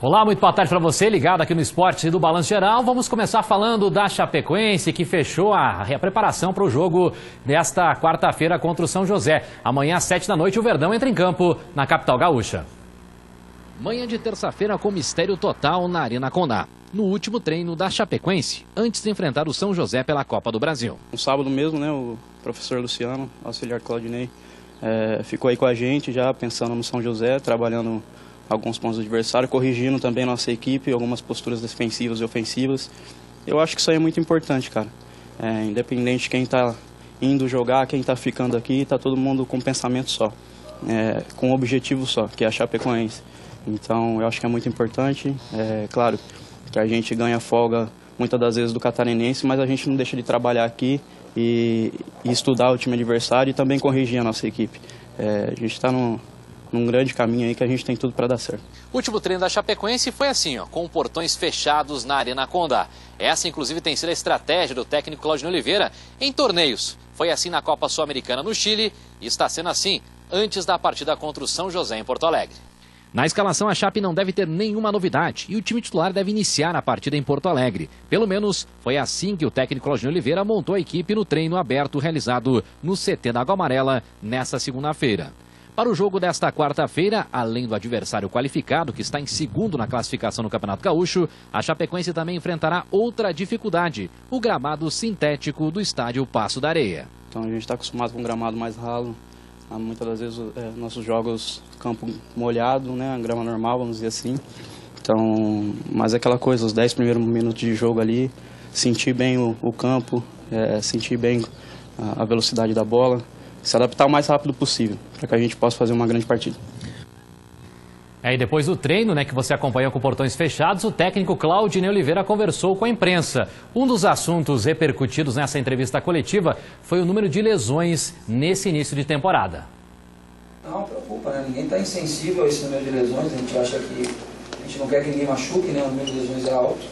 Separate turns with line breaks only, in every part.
Olá, muito boa tarde para você, ligado aqui no Esporte do Balanço Geral. Vamos começar falando da Chapecoense, que fechou a preparação para o jogo desta quarta-feira contra o São José. Amanhã às 7 da noite o Verdão entra em campo na capital gaúcha. Manhã de terça-feira com mistério total na Arena Condá. No último treino da Chapecoense, antes de enfrentar o São José pela Copa do Brasil.
No sábado mesmo, né, o professor Luciano, auxiliar Claudinei, ficou aí com a gente já pensando no São José, trabalhando alguns pontos do adversário, corrigindo também a nossa equipe, algumas posturas defensivas e ofensivas. Eu acho que isso aí é muito importante, cara. Independente de quem está indo jogar, quem está ficando aqui, está todo mundo com um pensamento só, com um objetivo só, que é a Chapecoense. Então, eu acho que é muito importante. Claro que a gente ganha folga muitas das vezes do catarinense, mas a gente não deixa de trabalhar aqui e estudar o time adversário e também corrigir a nossa equipe. A gente está num grande caminho aí que a gente tem tudo para dar certo.
O último treino da Chapecoense foi assim, com portões fechados na Arena Condá. Essa, inclusive, tem sido a estratégia do técnico Claudinei Oliveira em torneios. Foi assim na Copa Sul-Americana no Chile e está sendo assim antes da partida contra o São José em Porto Alegre. Na escalação, a Chape não deve ter nenhuma novidade e o time titular deve iniciar a partida em Porto Alegre. Pelo menos foi assim que o técnico Claudinei Oliveira montou a equipe no treino aberto realizado no CT da Água Amarela nesta segunda-feira. Para o jogo desta quarta-feira, além do adversário qualificado, que está em segundo na classificação no Campeonato Gaúcho, a Chapecoense também enfrentará outra dificuldade, o gramado sintético do estádio Passo da Areia.
Então a gente está acostumado com um gramado mais ralo, muitas das vezes nossos jogos campo molhado, né, grama normal, vamos dizer assim. Então, mas é aquela coisa, os 10 primeiros minutos de jogo ali, sentir bem o campo, sentir bem a velocidade da bola, se adaptar o mais rápido possível, para que a gente possa fazer uma grande partida.
E depois do treino, que você acompanhou com portões fechados, o técnico Claudinei Oliveira conversou com a imprensa. Um dos assuntos repercutidos nessa entrevista coletiva foi o número de lesões nesse início de temporada.
Não preocupa, né? Ninguém está insensível a esse número de lesões. A gente acha que a gente não quer que ninguém machuque, né? O número de lesões é alto.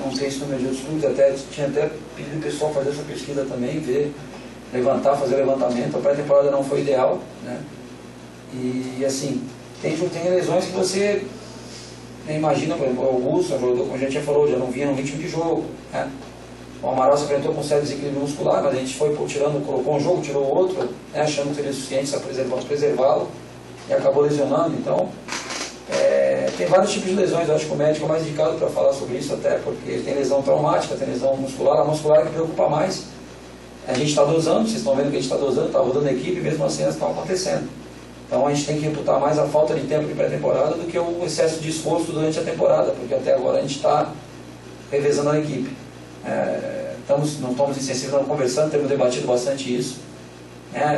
Não tem esse número de outros clubes. Tinha até pedido o pessoal fazer essa pesquisa também, fazer levantamento. A pré-temporada não foi ideal, né? E assim, tem lesões que você nem imagina, por exemplo, o Augusto, como a gente já falou, já não vinha no ritmo de jogo, né? O Amaral se enfrentou com um certo desequilíbrio muscular, mas a gente foi colocou um jogo, tirou o outro, né, achando que seria suficiente para preservá-lo, e acabou lesionando. Então, tem vários tipos de lesões. Eu acho que o médico é mais indicado para falar sobre isso, até porque tem lesão traumática, tem lesão muscular. A muscular é que preocupa mais. A gente está dosando, vocês estão vendo que a gente está dosando, está rodando a equipe, mesmo assim elas estão acontecendo. Então a gente tem que imputar mais a falta de tempo de pré-temporada do que o excesso de esforço durante a temporada, porque até agora a gente está revezando a equipe. Não estamos insensíveis, estamos conversando, temos debatido bastante isso.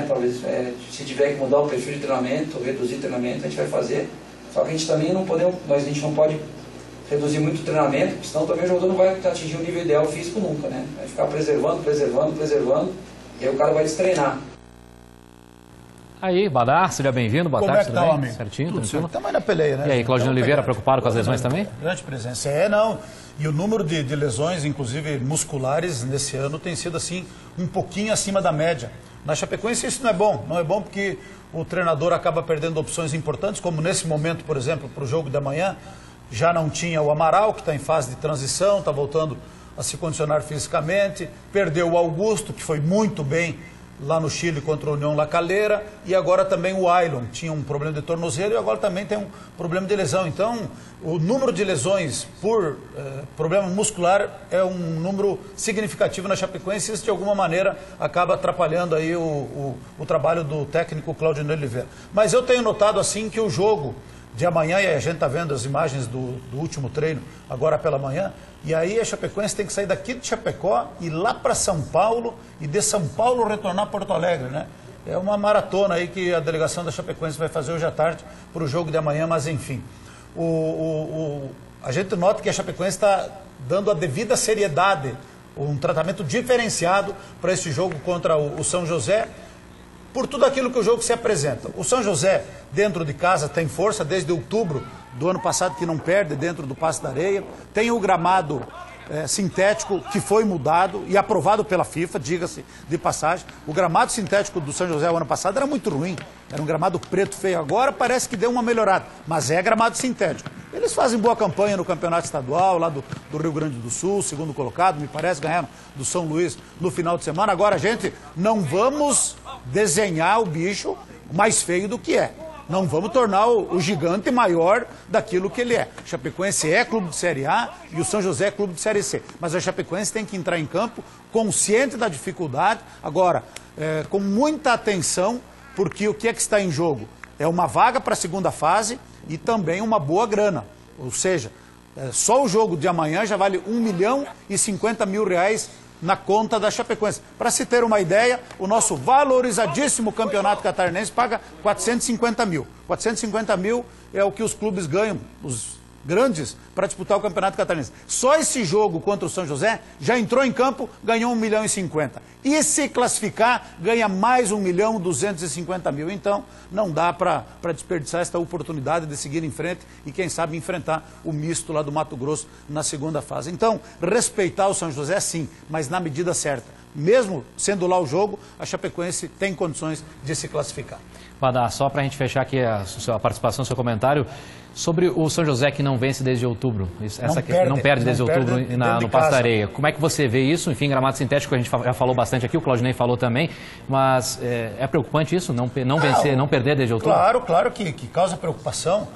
Talvez se tiver que mudar o perfil de treinamento, reduzir treinamento, a gente vai fazer. Só que a gente também a gente não pode reduzir muito o treinamento, porque senão também o jogador não vai atingir o nível ideal físico nunca, né? Vai ficar preservando, e aí o cara vai destreinar.
Aí, Badar, seja bem-vindo, boa tarde,
tudo bem?
Amigo? Certinho,
tudo
tranquilo?
Estamos aí na peleia, né?
E aí, Claudinei Oliveira, preocupado com as lesões também?
Grande presença. Não. E o número de lesões, inclusive musculares, nesse ano tem sido assim, um pouquinho acima da média. Na Chapecoense isso não é bom. Não é bom porque o treinador acaba perdendo opções importantes, como nesse momento, por exemplo, para o jogo da manhã, já não tinha o Amaral, que está em fase de transição, está voltando a se condicionar fisicamente, perdeu o Augusto, que foi muito bem lá no Chile contra a União La Calera, e agora também o Ailon tinha um problema de tornozelo e agora também tem um problema de lesão. Então, o número de lesões por problema muscular é um número significativo na Chapecoense e isso de alguma maneira acaba atrapalhando aí o trabalho do técnico Claudinei Oliveira. Mas eu tenho notado assim que o jogo de amanhã, e a gente está vendo as imagens do último treino agora pela manhã, e aí a Chapecoense tem que sair daqui de Chapecó e ir lá para São Paulo e de São Paulo retornar a Porto Alegre, né? É uma maratona aí que a delegação da Chapecoense vai fazer hoje à tarde para o jogo de amanhã, mas enfim. A gente nota que a Chapecoense está dando a devida seriedade, um tratamento diferenciado para esse jogo contra o São José, por tudo aquilo que o jogo se apresenta. O São José, dentro de casa, tem força desde outubro do ano passado, que não perde dentro do Passo da Areia. Tem o gramado sintético que foi mudado e aprovado pela FIFA, diga-se de passagem. O gramado sintético do São José o ano passado era muito ruim, era um gramado preto feio. Agora parece que deu uma melhorada, mas é gramado sintético. Eles fazem boa campanha no campeonato estadual, lá do Rio Grande do Sul, segundo colocado, me parece, ganharam do São Luís no final de semana. Agora, gente, não vamos desenhar o bicho mais feio do que é. Não vamos tornar o gigante maior daquilo que ele é. A Chapecoense é clube de Série A e o São José é clube de Série C. Mas a Chapecoense tem que entrar em campo consciente da dificuldade, agora, com muita atenção, porque o que é que está em jogo? É uma vaga para a segunda fase e também uma boa grana. Ou seja, só o jogo de amanhã já vale R$1.050.000 na conta da Chapecoense. Para se ter uma ideia, o nosso valorizadíssimo campeonato catarinense paga 450 mil. 450 mil é o que os clubes ganham, os grandes, para disputar o campeonato catarinense. Só esse jogo contra o São José já entrou em campo, ganhou R$1.050.000. E se classificar, ganha mais R$1.250.000. Então, não dá para desperdiçar esta oportunidade de seguir em frente e, quem sabe, enfrentar o misto lá do Mato Grosso na segunda fase. Então, respeitar o São José, sim, mas na medida certa. Mesmo sendo lá o jogo, a Chapecoense tem condições de se classificar.
Badá, só para a gente fechar aqui a sua participação, o seu comentário, sobre o São José que não vence desde outubro, não perde desde outubro no Pasto da Areia. Como é que você vê isso? Enfim, gramado sintético a gente já falou bastante aqui, o Claudinei falou também, mas é preocupante isso, não perder desde outubro?
Claro que causa preocupação.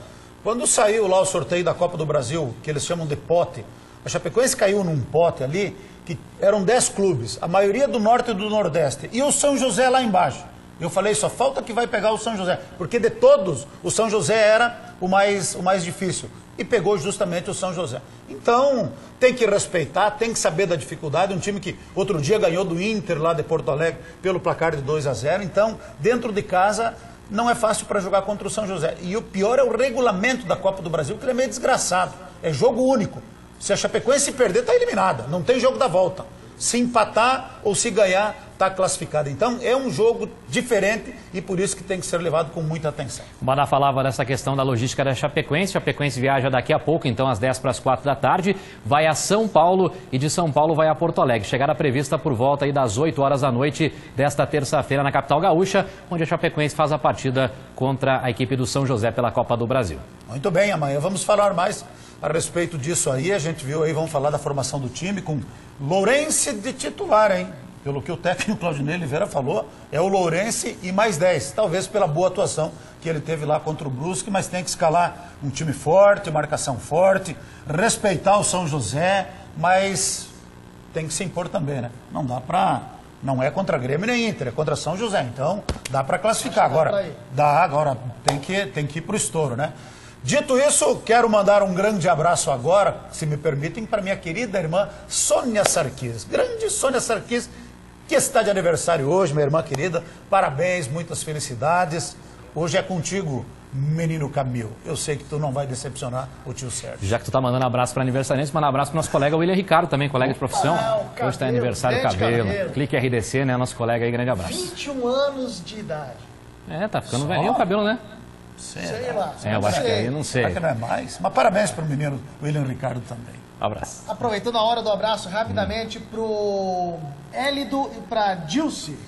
Quando saiu lá o sorteio da Copa do Brasil, que eles chamam de pote, a Chapecoense caiu num pote ali, que eram 10 clubes, a maioria do Norte e do Nordeste, e o São José lá embaixo. Eu falei, só falta que vai pegar o São José, porque de todos, o São José era o mais difícil, e pegou justamente o São José. Então, tem que respeitar, tem que saber da dificuldade, um time que outro dia ganhou do Inter lá de Porto Alegre pelo placar de 2-0, então, dentro de casa, não é fácil para jogar contra o São José. E o pior é o regulamento da Copa do Brasil, que ele é meio desgraçado, é jogo único. Se a Chapecoense perder, está eliminada, não tem jogo da volta. Se empatar ou se ganhar, está classificado. Então, é um jogo diferente e por isso que tem que ser levado com muita atenção.
O Badá falava dessa questão da logística da Chapecoense. Chapecoense viaja daqui a pouco, então às 10:45 da tarde, vai a São Paulo e de São Paulo vai a Porto Alegre. Chegada prevista por volta aí das 8 horas da noite desta terça-feira na capital gaúcha, onde a Chapecoense faz a partida contra a equipe do São José pela Copa do Brasil.
Muito bem, amanhã vamos falar mais a respeito disso aí. A gente viu aí, vamos falar da formação do time com Lourenço de titular, hein? Pelo que o técnico Claudinei Oliveira falou, é o Lourenço e mais 10. Talvez pela boa atuação que ele teve lá contra o Brusque, mas tem que escalar um time forte, marcação forte, respeitar o São José, mas tem que se impor também, né? Não dá pra... Não é contra Grêmio nem Inter, é contra São José. Então, dá pra classificar. Agora tem que ir pro estouro, né? Dito isso, quero mandar um grande abraço agora, se me permitem, para minha querida irmã Sônia Sarquis. Grande Sônia Sarquis, que está de aniversário hoje, minha irmã querida. Parabéns, muitas felicidades. Hoje é contigo, menino Camilo. Eu sei que tu não vai decepcionar o tio Sérgio.
Já que tu tá mandando abraço para aniversariantes, manda abraço para nosso colega William Ricardo também, colega de profissão. Hoje está aniversário Cabelo. Clique RDC, né? Nosso colega aí, grande abraço.
21 anos de idade.
Tá ficando velhinho o cabelo, né?
Sei lá.
Eu acho que aí não sei.
Será que não é mais? Mas parabéns para o menino William Ricardo também.
Abraço.
Aproveitando a hora do abraço, rapidamente pro Élido e pra Dilce.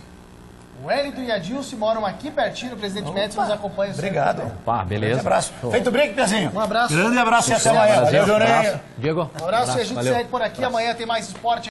O Élido e a Dilce moram aqui pertinho, o presidente Médici nos acompanha.
Obrigado.
Beleza.
Um abraço. Feito brinco, Piazinho.
Um abraço.
Grande abraço e até amanhã.
Valeu, Juninho. Diego.
Um abraço e a gente segue por aqui. Amanhã tem mais esporte.